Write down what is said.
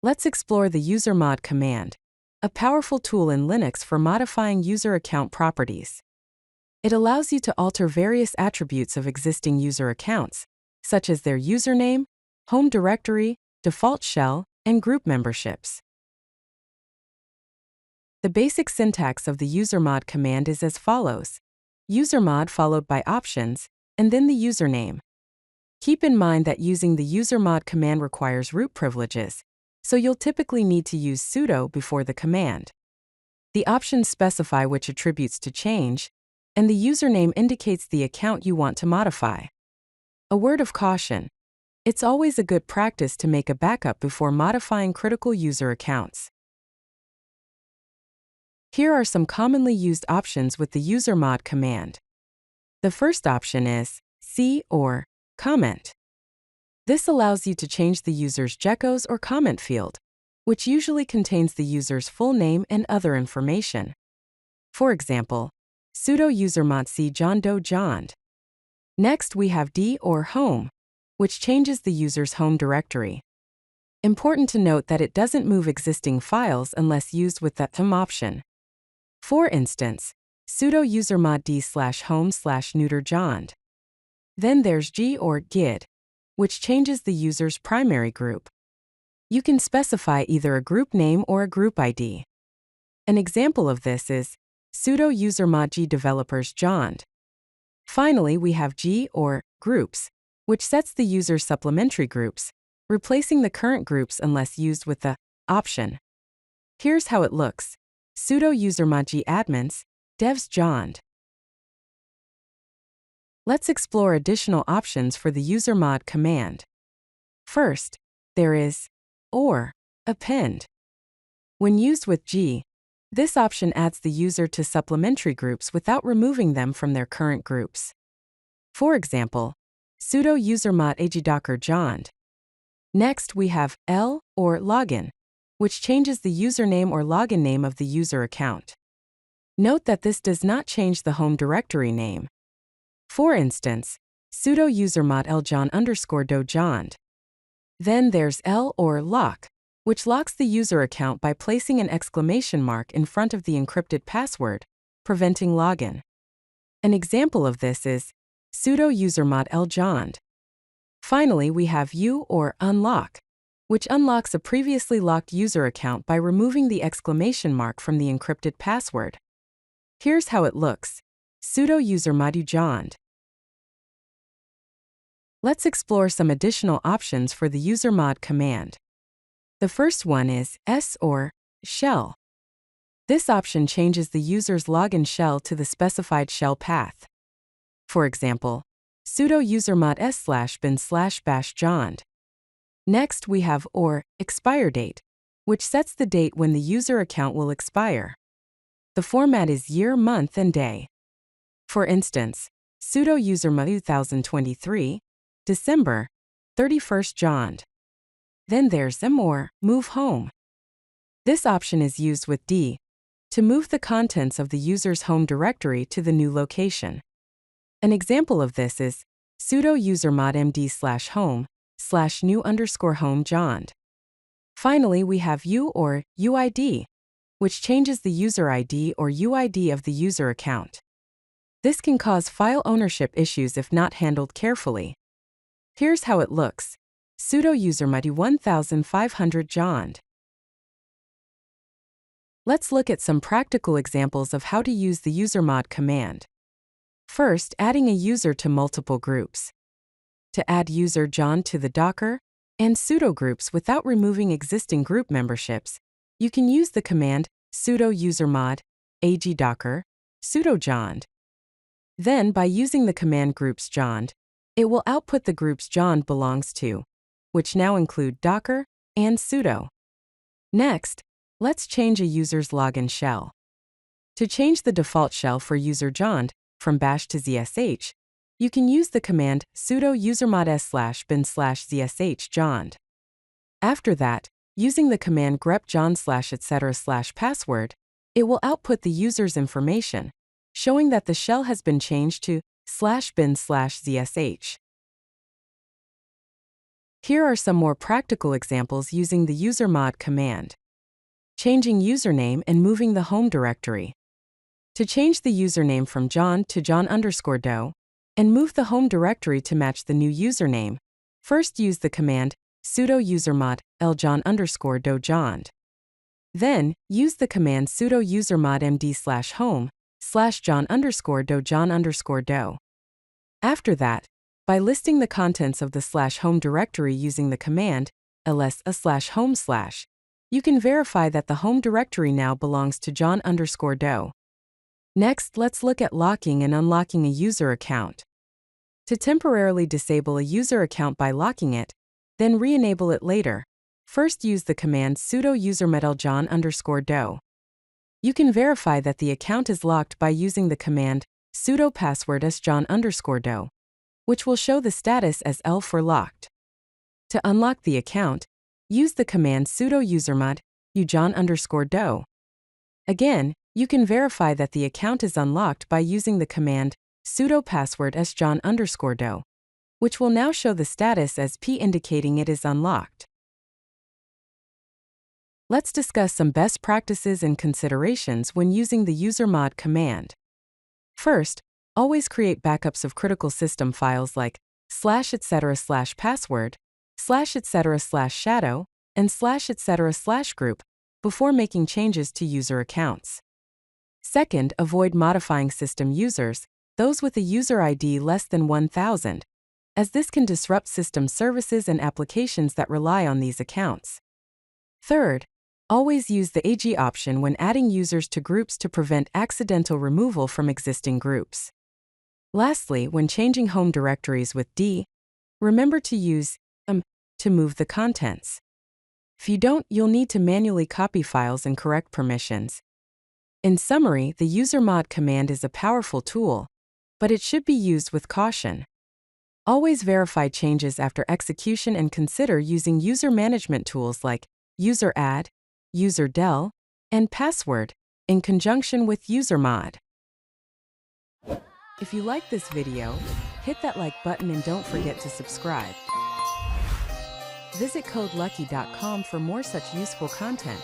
Let's explore the usermod command, a powerful tool in Linux for modifying user account properties. It allows you to alter various attributes of existing user accounts, such as their username, home directory, default shell, and group memberships. The basic syntax of the usermod command is as follows: usermod followed by options, and then the username. Keep in mind that using the usermod command requires root privileges, so you'll typically need to use sudo before the command. The options specify which attributes to change, and the username indicates the account you want to modify. A word of caution: it's always a good practice to make a backup before modifying critical user accounts. Here are some commonly used options with the usermod command. The first option is see or comment. This allows you to change the user's geckos or comment field, which usually contains the user's full name and other information. For example, sudo usermod c john doe jond. Next we have d or home, which changes the user's home directory. Important to note that it doesn't move existing files unless used with that home option. For instance, sudo usermod d/home/neuter jond. Then there's g or gid, which changes the user's primary group. You can specify either a group name or a group ID. An example of this is sudo usermod g developers jond. Finally, we have g or groups, which sets the user's supplementary groups, replacing the current groups unless used with the option. Here's how it looks: sudo usermod g admins, devs jond. Let's explore additional options for the usermod command. First, there is or append. When used with g, this option adds the user to supplementary groups without removing them from their current groups. For example, sudo usermod agdocker jond. Next, we have l or login, which changes the username or login name of the user account. Note that this does not change the home directory name. For instance, sudo usermod ljohn_doe jond. Then there's l or lock, which locks the user account by placing an exclamation mark in front of the encrypted password, preventing login. An example of this is sudo usermod ljond. Finally, we have u or unlock, which unlocks a previously locked user account by removing the exclamation mark from the encrypted password. Here's how it looks: sudo usermod jond. Let's explore some additional options for the usermod command. The first one is s or shell. This option changes the user's login shell to the specified shell path. For example, sudo usermod s/bin/bash jond. Next, we have or expire date, which sets the date when the user account will expire. The format is year, month, and day. For instance, sudo usermod 2023, December 31st jond. Then there's m or move home. This option is used with d to move the contents of the user's home directory to the new location. An example of this is sudo usermod md/home/new_home jond. Finally, we have u or uid, which changes the user ID or UID of the user account. This can cause file ownership issues if not handled carefully. Here's how it looks: sudo usermod 1500 jond. Let's look at some practical examples of how to use the usermod command. First, adding a user to multiple groups. To add user jond to the Docker and sudo groups without removing existing group memberships, you can use the command sudo usermod agdocker sudo jond. Then, by using the command groups jond, it will output the groups jond belongs to, which now include Docker and sudo. Next, let's change a user's login shell. To change the default shell for user jond from bash to zsh, you can use the command sudo usermod s/bin/zsh jond. After that, using the command grep jond/etc/password, it will output the user's information, showing that the shell has been changed to /bin/zsh. Here are some more practical examples using the usermod command. Changing username and moving the home directory. To change the username from John to John_Doe and move the home directory to match the new username, first use the command sudo usermod ljohn_doe john. Then, use the command sudo usermod md/home/john_doe john_doe. After that, by listing the contents of the /home directory using the command ls/home/, you can verify that the home directory now belongs to John_Doe. Next, let's look at locking and unlocking a user account. To temporarily disable a user account by locking it, then re-enable it later, first use the command sudo usermod ljohn_doe. You can verify that the account is locked by using the command sudo password sjohn_doe, which will show the status as L for locked. To unlock the account, use the command sudo usermod ujohn_doe. Again, you can verify that the account is unlocked by using the command sudo password sjohn_doe, which will now show the status as P indicating it is unlocked. Let's discuss some best practices and considerations when using the usermod command. First, always create backups of critical system files like /etc/password, /etc/shadow, and /etc/group before making changes to user accounts. Second, avoid modifying system users, those with a user ID less than 1,000, as this can disrupt system services and applications that rely on these accounts. Third, always use the AG option when adding users to groups to prevent accidental removal from existing groups. Lastly, when changing home directories with D, remember to use to move the contents. If you don't, you'll need to manually copy files and correct permissions. In summary, the usermod command is a powerful tool, but it should be used with caution. Always verify changes after execution and consider using user management tools like useradd, userdel, and password in conjunction with usermod. If you like this video, hit that like button and don't forget to subscribe. Visit codelucky.com for more such useful content.